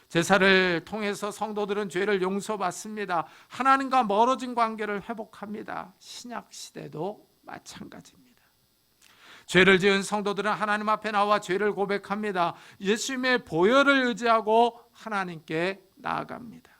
제사를 통해서 성도들은 죄를 용서받습니다. 하나님과 멀어진 관계를 회복합니다. 신약시대도 마찬가지입니다. 죄를 지은 성도들은 하나님 앞에 나와 죄를 고백합니다. 예수님의 보혈을 의지하고 하나님께 나아갑니다.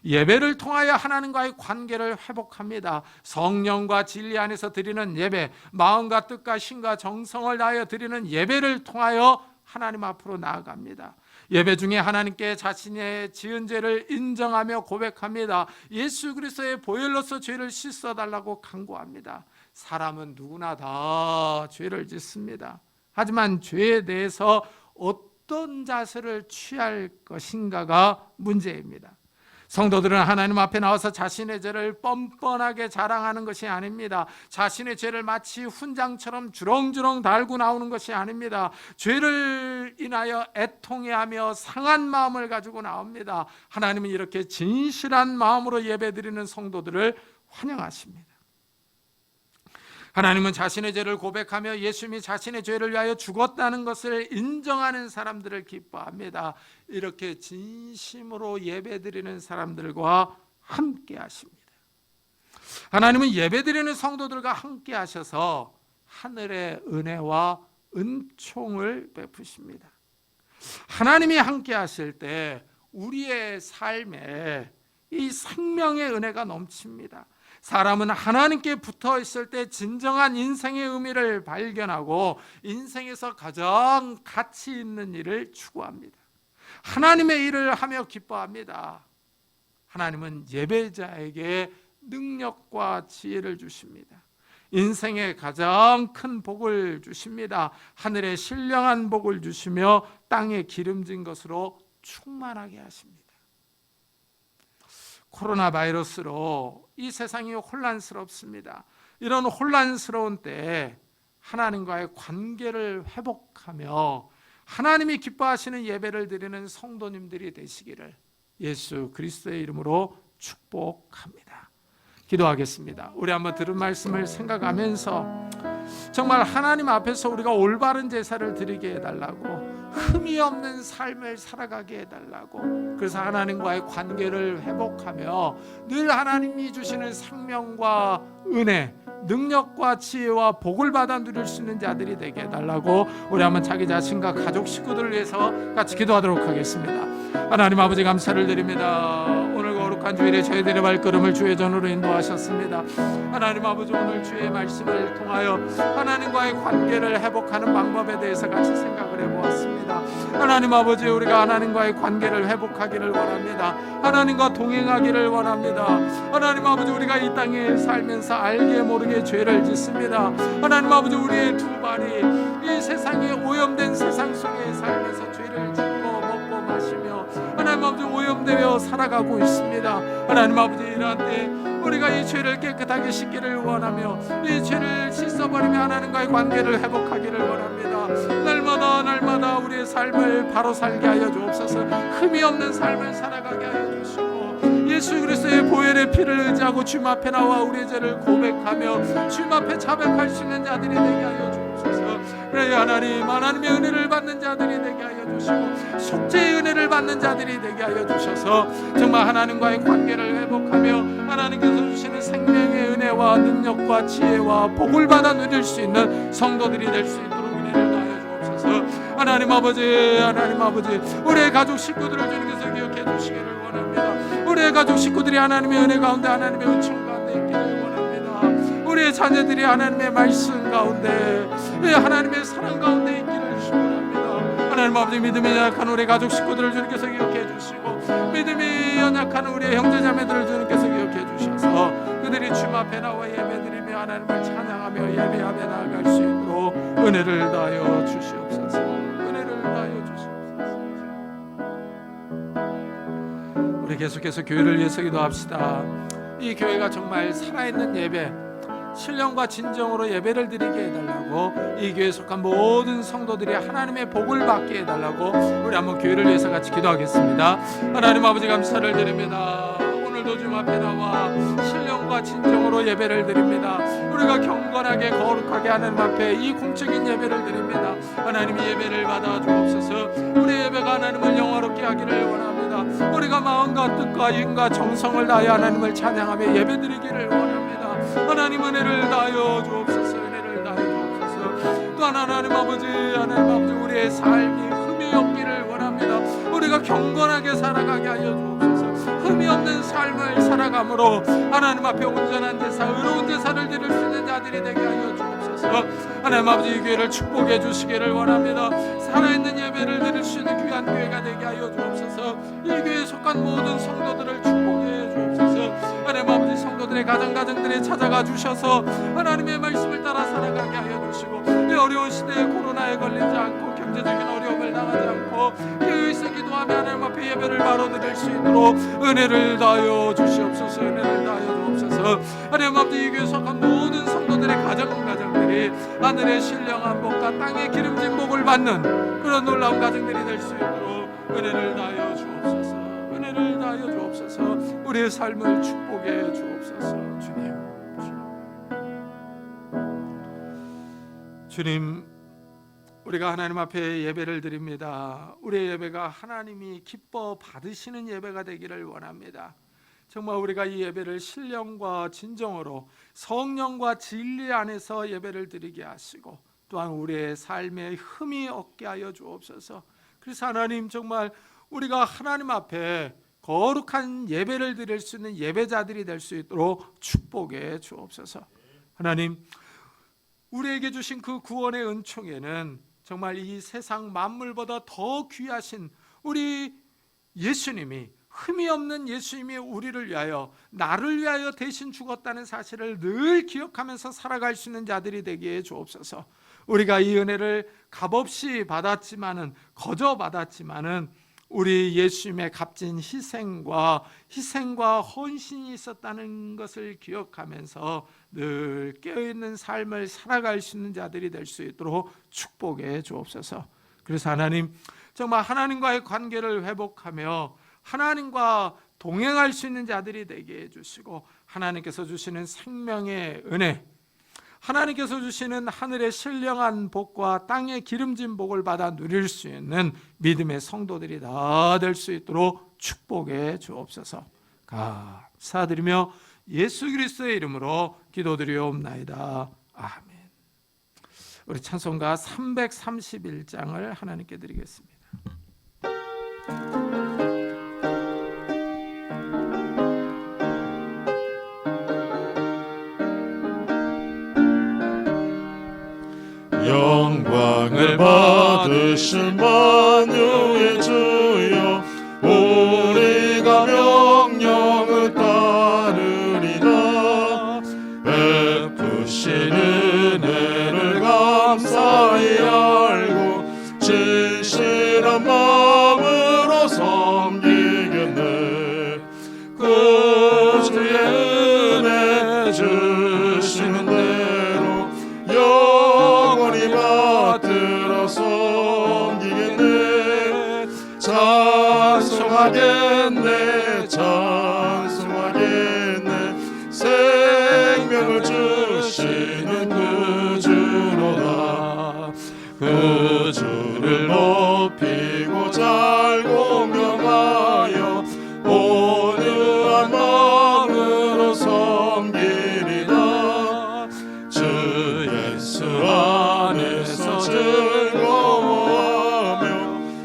예배를 통하여 하나님과의 관계를 회복합니다. 성령과 진리 안에서 드리는 예배, 마음과 뜻과 힘과 정성을 다하여 드리는 예배를 통하여 하나님 앞으로 나아갑니다. 예배 중에 하나님께 자신의 지은 죄를 인정하며 고백합니다. 예수 그리스도의 보혈로서 죄를 씻어달라고 간구합니다. 사람은 누구나 다 죄를 짓습니다. 하지만 죄에 대해서 어떤 자세를 취할 것인가가 문제입니다. 성도들은 하나님 앞에 나와서 자신의 죄를 뻔뻔하게 자랑하는 것이 아닙니다. 자신의 죄를 마치 훈장처럼 주렁주렁 달고 나오는 것이 아닙니다. 죄를 인하여 애통해하며 상한 마음을 가지고 나옵니다. 하나님은 이렇게 진실한 마음으로 예배드리는 성도들을 환영하십니다. 하나님은 자신의 죄를 고백하며 예수님이 자신의 죄를 위하여 죽었다는 것을 인정하는 사람들을 기뻐합니다. 이렇게 진심으로 예배드리는 사람들과 함께 하십니다. 하나님은 예배드리는 성도들과 함께 하셔서 하늘의 은혜와 은총을 베푸십니다. 하나님이 함께 하실 때 우리의 삶에 이 생명의 은혜가 넘칩니다. 사람은 하나님께 붙어 있을 때 진정한 인생의 의미를 발견하고 인생에서 가장 가치 있는 일을 추구합니다. 하나님의 일을 하며 기뻐합니다. 하나님은 예배자에게 능력과 지혜를 주십니다. 인생의 가장 큰 복을 주십니다. 하늘의 신령한 복을 주시며 땅에 기름진 것으로 충만하게 하십니다. 코로나 바이러스로 이 세상이 혼란스럽습니다. 이런 혼란스러운 때에 하나님과의 관계를 회복하며 하나님이 기뻐하시는 예배를 드리는 성도님들이 되시기를 예수 그리스도의 이름으로 축복합니다. 기도하겠습니다. 우리 한번 들은 말씀을 생각하면서 정말 하나님 앞에서 우리가 올바른 제사를 드리게 해달라고, 흠이 없는 삶을 살아가게 해달라고, 그래서 하나님과의 관계를 회복하며 늘 하나님이 주시는 생명과 은혜, 능력과 지혜와 복을 받아 누릴 수 있는 자들이 되게 해달라고 우리 한번 자기 자신과 가족 식구들을 위해서 같이 기도하도록 하겠습니다. 하나님 아버지 감사를 드립니다. 오늘 거룩한 주일에 저희들의 발걸음을 주의 전으로 인도하셨습니다. 하나님 아버지, 오늘 주의 말씀을 통하여 하나님과의 관계를 회복하는 방법에 대해서 같이 생각을 해보았습니다. 하나님 아버지, 우리가 하나님과의 관계를 회복하기를 원합니다. 하나님과 동행하기를 원합니다. 하나님 아버지, 우리가 이 땅에 살면서 알게 모르게 죄를 짓습니다. 하나님 아버지, 우리의 두 발이 이 세상에 오염된 세상 속에 살면서 죄를 짓고 먹고 마시며 하나님 아버지 오염되어 살아가고 있습니다. 하나님 아버지, 이러한 때 우리가 이 죄를 깨끗하게 씻기를 원하며 이 죄를 씻어버리며 하나님과의 관계를 회복하기를 원합니다. 날마다 우리의 삶을 바로 살게 하여 주옵소서. 흠이 없는 삶을 살아가게 하여 주시고 예수 그리스도의 보혈의 피를 의지하고 주님 앞에 나와 우리의 죄를 고백하며 주님 앞에 자백할 수 있는 자들이 되게 하여 주옵소서. 그래 하나님의 은혜를 받는 자들이 되게 하여 주시고 속죄의 은혜를 받는 자들이 되게 하여 주셔서 정말 하나님과의 관계를 회복하며 하나님께서 주시는 생명의 은혜와 능력과 지혜와 복을 받아 누릴 수 있는 성도들이 될 수 있도록 은혜를 하여 주옵소서. 하나님 아버지, 우리의 가족 식구들을 주님께서 기억해 주시기를 원합니다. 우리의 가족 식구들이 하나님의 은혜 가운데, 하나님의 은총 가운데 있기를 원합니다. 우리의 자녀들이 하나님의 말씀 가운데, 하나님의 사랑 가운데 있기를 원합니다. 하나님 아버지, 믿음이 연약한 우리 가족 식구들을 주님께서 기억해 주시고 믿음이 연약한 우리의 형제자매들을 주님께서 기억해 주셔서 그들이 주님 앞에 나와 예배드리며 하나님을 찬양하며 예배하며 나아갈 수 있도록 은혜를 다하여 주시옵소서. 은혜를 다하여 주시옵소서. 우리 계속해서 교회를 위해서 기도합시다. 이 교회가 정말 살아있는 예배, 신령과 진정으로 예배를 드리게 해달라고, 이 교회에 속한 모든 성도들이 하나님의 복을 받게 해달라고 우리 한번 교회를 위해서 같이 기도하겠습니다. 하나님 아버지, 감사를 드립니다. 오늘도 주님 앞에 나와 신령과 진정으로 예배를 드립니다. 우리가 경건하게 거룩하게 하나님 앞에 이 공적인 예배를 드립니다. 하나님이 예배를 받아 주옵소서. 우리 예배가 하나님을 영화롭게 하기를 원합니다. 우리가 마음과 뜻과 힘과 정성을 다하여 하나님을 찬양하며 예배 드리기를 원합니다. 하나님 은혜를 다하여 주옵소서. 은혜를 다하여 주옵소서. 또한 하나님 아버지, 우리의 삶이 흠이 없기를 원합니다. 우리가 경건하게 살아가게 하여 주옵소서. 흠이 없는 삶을 살아감으로 하나님 앞에 온전한 제사, 의로운 제사를 드릴 수 있는 자들이 되게 하여 주옵소서. 하나님 아버지, 이 교회를 축복해 주시기를 원합니다. 살아있는 예배를 드릴 수 있는 귀한 교회가 되게 하여 주옵소서. 이 교회에 속한 모든 성도들을 축복해 주옵소서. 하나님 아버지, 성도들의 가정들에 찾아가 주셔서 하나님의 말씀을 따라 살아가게 하여 주시고 이 어려운 시대에 코로나에 걸리지 않고 경제적인 어려움을 당하지 않고 깨어있어 기도하며 하나님 앞에 예배를 바로 드릴 수 있도록 은혜를 다하여 주시옵소서. 은혜를 다하여 주옵소서. 하나님 아버지, 이 교회에 속한 모든 성도들의 가정들이 하늘의 신령한 복과 땅의 기름진 복을 받는 그런 놀라운 가정들이 될 수 있도록 은혜를 다하여 주옵소서. 은혜를 다하여 주옵소서. 우리의 삶을 축복해 주옵소서. 주님, 우리가 하나님 앞에 예배를 드립니다. 우리의 예배가 하나님이 기뻐 받으시는 예배가 되기를 원합니다. 정말 우리가 이 예배를 신령과 진정으로 성령과 진리 안에서 예배를 드리게 하시고 또한 우리의 삶에 흠이 없게 하여 주옵소서. 그래서 하나님, 정말 우리가 하나님 앞에 거룩한 예배를 드릴 수 있는 예배자들이 될 수 있도록 축복해 주옵소서. 하나님, 우리에게 주신 그 구원의 은총에는 정말 이 세상 만물보다 더 귀하신 우리 예수님이, 흠이 없는 예수님이 우리를 위하여, 나를 위하여 대신 죽었다는 사실을 늘 기억하면서 살아갈 수 있는 자들이 되게 해 주옵소서. 우리가 이 은혜를 값없이 받았지만은, 거저 받았지만은 우리 예수님의 값진 희생과 헌신이 있었다는 것을 기억하면서 늘 깨어있는 삶을 살아갈 수 있는 자들이 될 수 있도록 축복해 주옵소서. 그래서 하나님, 정말 하나님과의 관계를 회복하며 하나님과 동행할 수 있는 자들이 되게 해주시고, 하나님께서 주시는 생명의 은혜, 하나님께서 주시는 하늘의 신령한 복과 땅의 기름진 복을 받아 누릴 수 있는 믿음의 성도들이 다 될 수 있도록 축복해 주옵소서. 감사드리며 예수 그리스도의 이름으로 기도드리옵나이다. 아멘. 우리 찬송가 331장을 하나님께 드리겠습니다. 영광을 받으실 만유의 주여, 우리가 명령을 따르리라. 베푸신 은혜를 감사히 알고 진실한 마음으로 섬기겠네. 그 주의 은혜 주시는 대로 영원히 받들어 섬기겠네. 찬송하겠네, 찬송하겠네. 생명을 주시는 그 주로다. 그 주를 높이고 잘 공경하여 온유한 마음으로 섬기리라. 주 예수 안에서 즐거워하며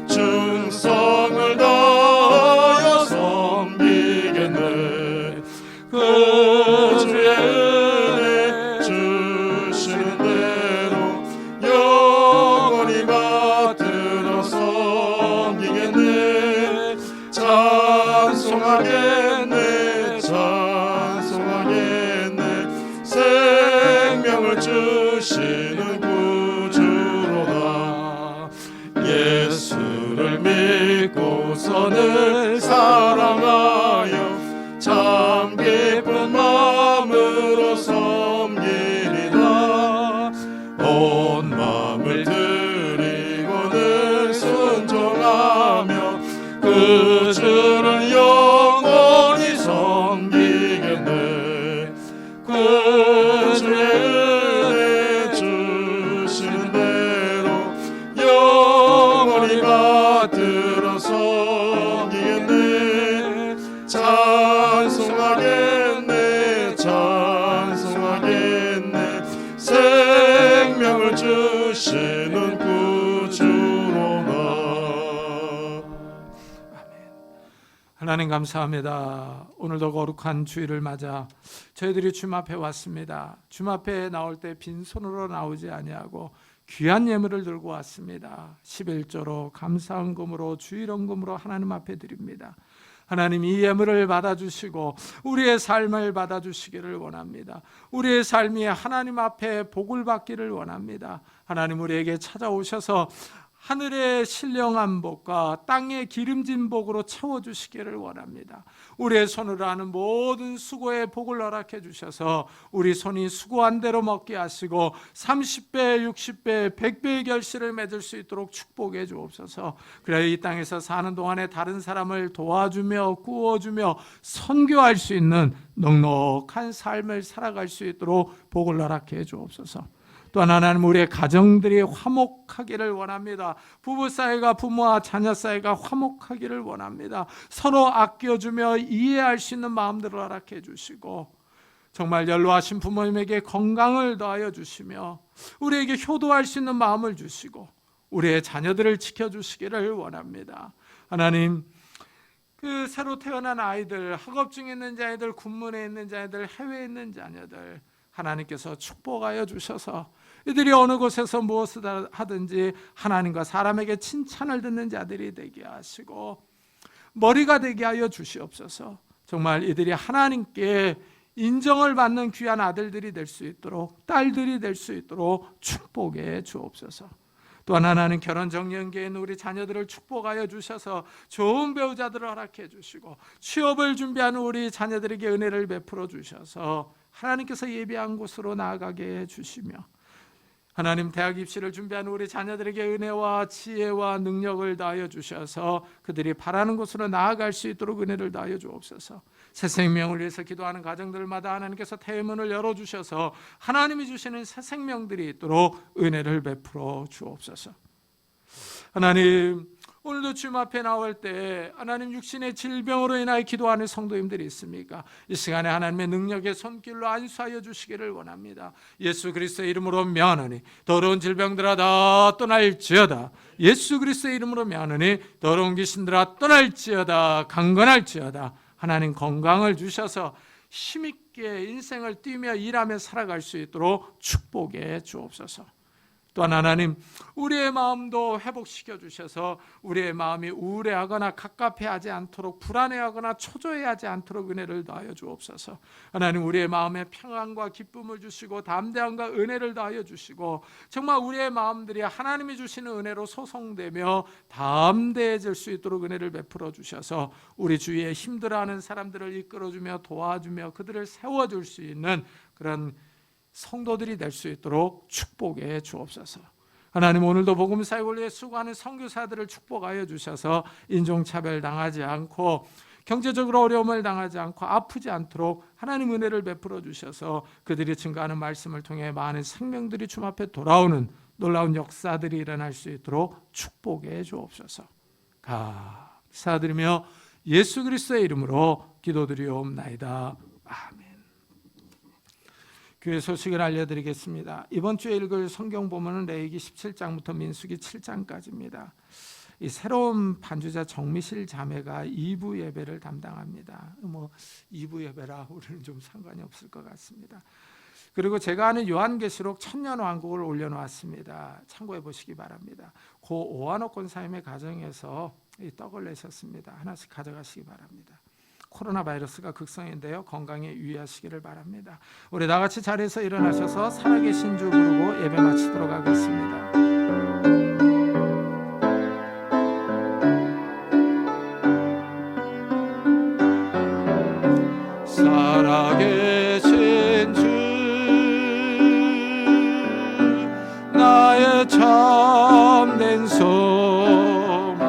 충성을 다하여 섬기겠네. 그 주의 은혜 주시는 대로 영원히 받들어 섬기겠네. 찬송하겠네, 찬송하겠네. 생명을 주시는 구주로다. 예수를 믿고서 늘 사랑하여 참 기쁜 마음으로 섬기리라. 온 마음을 드리고 늘 순종하며 그 주를 영원히 섬기겠네. 그 주의 은혜 주시는 대로 영원히 받들어 섬기겠네. 찬송하겠네, 찬송하겠네. 생명을 주시는 구주로다. 하나님 감사합니다. 오늘도 거룩한 주일을 맞아 저희들이 주님 앞에 왔습니다. 주님 앞에 나올 때 빈손으로 나오지 아니하고 귀한 예물을 들고 왔습니다. 11조로 감사헌금으로 주일헌금으로 하나님 앞에 드립니다. 하나님, 이 예물을 받아주시고 우리의 삶을 받아주시기를 원합니다. 우리의 삶이 하나님 앞에 복을 받기를 원합니다. 하나님, 우리에게 찾아오셔서 하늘의 신령한 복과 땅의 기름진 복으로 채워주시기를 원합니다. 우리의 손으로 하는 모든 수고의 복을 허락해 주셔서 우리 손이 수고한 대로 먹게 하시고 30배, 60배, 100배의 결실을 맺을 수 있도록 축복해 주옵소서. 그래야 이 땅에서 사는 동안에 다른 사람을 도와주며 구워주며 선교할 수 있는 넉넉한 삶을 살아갈 수 있도록 복을 허락해 주옵소서. 또한 하나님, 우리의 가정들이 화목하기를 원합니다. 부부 사이가, 부모와 자녀 사이가 화목하기를 원합니다. 서로 아껴주며 이해할 수 있는 마음들을 허락해 주시고, 정말 연로하신 부모님에게 건강을 더하여 주시며 우리에게 효도할 수 있는 마음을 주시고 우리의 자녀들을 지켜주시기를 원합니다. 하나님, 그 새로 태어난 아이들, 학업 중에 있는 자녀들, 군문에 있는 자녀들, 해외에 있는 자녀들 하나님께서 축복하여 주셔서 이들이 어느 곳에서 무엇을 하든지 하나님과 사람에게 칭찬을 듣는 자들이 되게 하시고 머리가 되게 하여 주시옵소서. 정말 이들이 하나님께 인정을 받는 귀한 아들들이 될 수 있도록, 딸들이 될 수 있도록 축복해 주옵소서. 또한 하나님, 결혼 정년기에 있는 우리 자녀들을 축복하여 주셔서 좋은 배우자들을 허락해 주시고 취업을 준비하는 우리 자녀들에게 은혜를 베풀어 주셔서 하나님께서 예비한 곳으로 나아가게 해 주시며, 하나님, 대학 입시를 준비하는 우리 자녀들에게 은혜와 지혜와 능력을 다하여 주셔서 그들이 바라는 곳으로 나아갈 수 있도록 은혜를 다하여 주옵소서. 새 생명을 위해서 기도하는 가정들마다 하나님께서 태문을 열어주셔서 하나님이 주시는 새 생명들이 있도록 은혜를 베풀어 주옵소서. 하나님, 오늘도 주님 앞에 나올 때 하나님, 육신의 질병으로 인하여 기도하는 성도님들이 있습니까? 이 시간에 하나님의 능력의 손길로 안수하여 주시기를 원합니다. 예수 그리스도의 이름으로 명하노니 더러운 질병들아 다 떠날지어다. 예수 그리스도의 이름으로 명하노니 더러운 귀신들아 떠날지어다. 강건할지어다. 하나님, 건강을 주셔서 힘있게 인생을 뛰며 일하며 살아갈 수 있도록 축복해 주옵소서. 또한 하나님, 우리의 마음도 회복시켜 주셔서 우리의 마음이 우울해하거나 갑갑해하지 않도록, 불안해하거나 초조해하지 않도록 은혜를 더하여 주옵소서. 하나님, 우리의 마음에 평안과 기쁨을 주시고 담대함과 은혜를 더하여 주시고 정말 우리의 마음들이 하나님이 주시는 은혜로 소성되며 담대해질 수 있도록 은혜를 베풀어 주셔서 우리 주위에 힘들어하는 사람들을 이끌어주며 도와주며 그들을 세워줄 수 있는 그런 성도들이 될 수 있도록 축복해 주옵소서. 하나님, 오늘도 복음 사역을 위해 수고하는 선교사들을 축복하여 주셔서 인종차별 당하지 않고 경제적으로 어려움을 당하지 않고 아프지 않도록 하나님 은혜를 베풀어 주셔서 그들이 증거하는 말씀을 통해 많은 생명들이 주님 앞에 돌아오는 놀라운 역사들이 일어날 수 있도록 축복해 주옵소서. 감사드리며 예수 그리스도의 이름으로 기도드리옵나이다. 아멘. 교회 소식을 알려드리겠습니다. 이번 주에 읽을 성경 본문은 레위기 17장부터 민수기 7장까지입니다. 이 새로운 반주자 정미실 자매가 2부 예배를 담당합니다. 2부 예배라 우리는 좀 상관이 없을 것 같습니다. 그리고 제가 아는 요한계시록 천년왕국을 올려놓았습니다. 참고해 보시기 바랍니다. 고 오한옥 권사님의 가정에서 이 떡을 내셨습니다. 하나씩 가져가시기 바랍니다. 코로나 바이러스가 극성인데요, 건강에 유의하시기를 바랍니다. 우리 다같이 자리에서 일어나셔서 살아계신 주 부르고 예배 마치도록 하겠습니다. 살아계신 주 나의 참된 소망,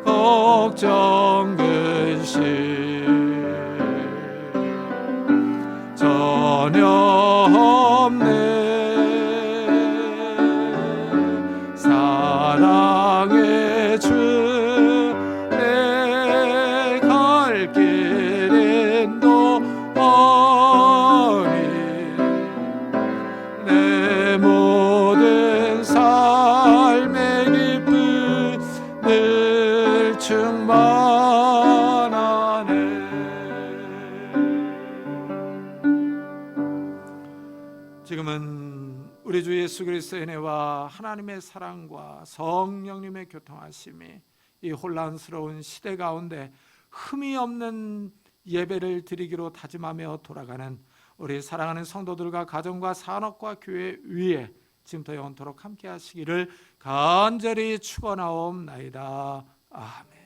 걱정 근심 전혀 없네. 사랑의 주 내 갈 길은 너니 내 모든 삶의 기쁨 늘 충만하네. 지금은 우리 주 예수 그리스도의 은혜와 하나님의 사랑과 성령님의 교통하심이 이 혼란스러운 시대 가운데 흠이 없는 예배를 드리기로 다짐하며 돌아가는 우리 사랑하는 성도들과 가정과 산업과 교회 위에 지금부터 영원토록 함께 하시기를 간절히 축원하옵나이다. 아멘.